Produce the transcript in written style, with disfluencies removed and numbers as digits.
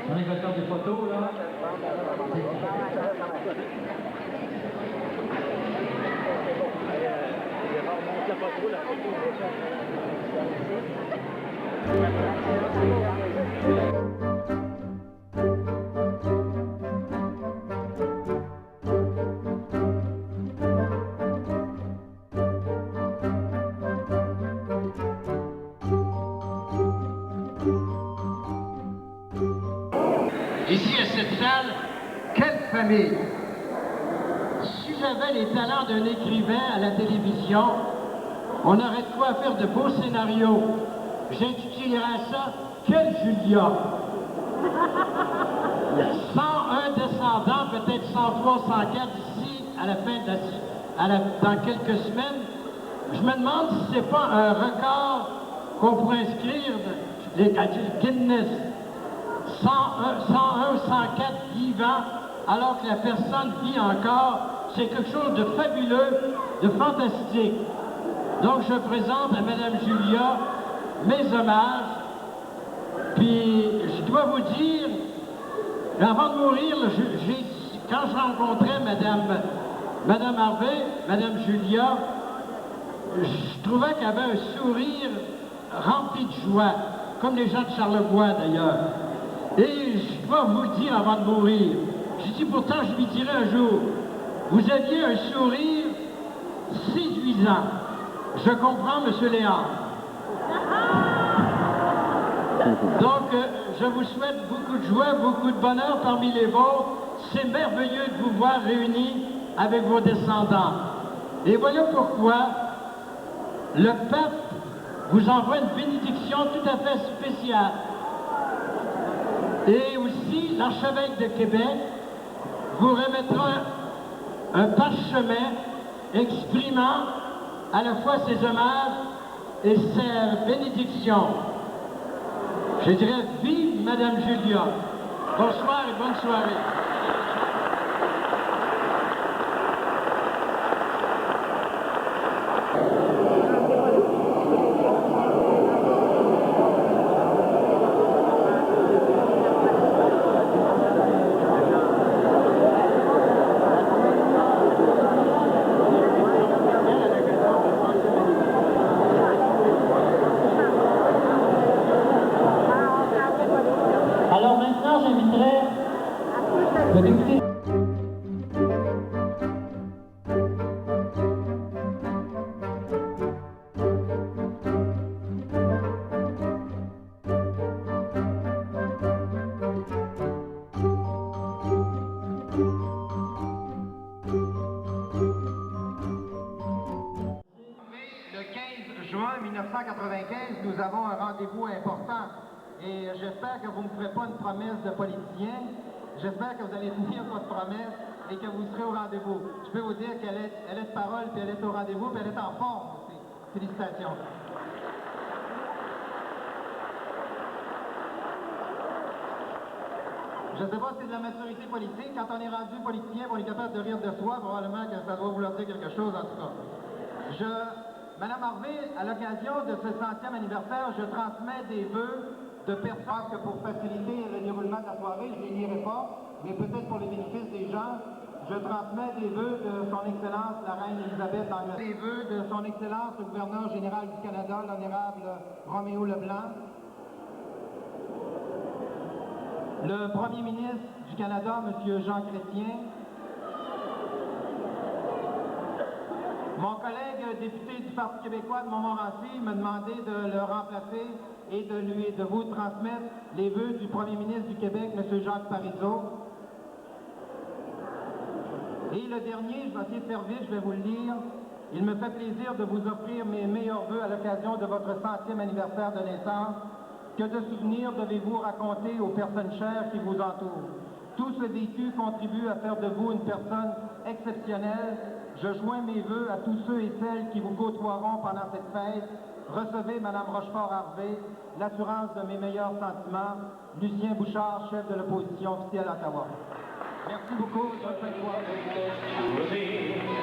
On est content des photos, là. Ici, à cette salle, quelle famille! Si j'avais les talents d'un écrivain à la télévision, on aurait de quoi faire de beaux scénarios. J'intitulerais ça « Quel Julia ?» 101 descendants, peut-être 103, 104 ici, à la fin de dans quelques semaines. Je me demande si c'est pas un record qu'on pourrait inscrire, les Guinness. 101 ou 104 vivants, alors que la personne vit encore, c'est quelque chose de fabuleux, de fantastique. Donc je présente à Mme Julia mes hommages, puis je dois vous dire, avant de mourir, quand je rencontrais Mme Harvey, Mme Julia, je trouvais qu'elle avait un sourire rempli de joie, comme les gens de Charlevoix d'ailleurs. Et je dois vous le dire avant de mourir, j'ai dit pourtant je lui dirai un jour, vous aviez un sourire séduisant. Je comprends, M. Léon. Donc, je vous souhaite beaucoup de joie, beaucoup de bonheur parmi les vôtres. C'est merveilleux de vous voir réunis avec vos descendants. Et voilà pourquoi le pape vous envoie une bénédiction tout à fait spéciale. Et aussi, l'archevêque de Québec vous remettra un parchemin exprimant à la fois ses hommages et ses bénédictions. Je dirais vive Madame Julia. Bonsoir et bonne soirée. Alors maintenant, j'inviterai le député. Le 15 juin 1995, nous avons un rendez-vous important. Et j'espère que vous ne me ferez pas une promesse de politicien. J'espère que vous allez tenir votre promesse et que vous serez au rendez-vous. Je peux vous dire qu'elle est de parole, puis elle est au rendez-vous, puis elle est en forme aussi. Félicitations. Je ne sais pas si c'est de la maturité politique. Quand on est rendu politicien, on est capable de rire de soi, probablement que ça doit vouloir dire quelque chose en tout cas. Madame Harvey, à l'occasion de ce 100e anniversaire, je transmets des vœux de personnes que pour faciliter le déroulement de la soirée, je ne les lirai pas, mais peut-être pour les bénéfices des gens, je transmets des vœux de son Excellence la Reine Élisabeth d'Angleterre, des vœux de son Excellence le gouverneur général du Canada, l'honorable Roméo Leblanc, le Premier ministre du Canada, M. Jean Chrétien, mon collègue député du Parti québécois de Montmorency m'a demandé de le remplacer et de vous transmettre les vœux du Premier ministre du Québec, M. Jacques Parizeau. Et le dernier, je vais essayer de faire vite, je vais vous le lire. Il me fait plaisir de vous offrir mes meilleurs vœux à l'occasion de votre 100e anniversaire de naissance. Que de souvenirs devez-vous raconter aux personnes chères qui vous entourent? Tout ce vécu contribue à faire de vous une personne exceptionnelle. Je joins mes vœux à tous ceux et celles qui vous côtoieront pendant cette fête. Recevez, Mme Rochefort-Harvey, l'assurance de mes meilleurs sentiments. Lucien Bouchard, chef de l'opposition officielle à Ottawa. Merci beaucoup. Bonne fin de soirée.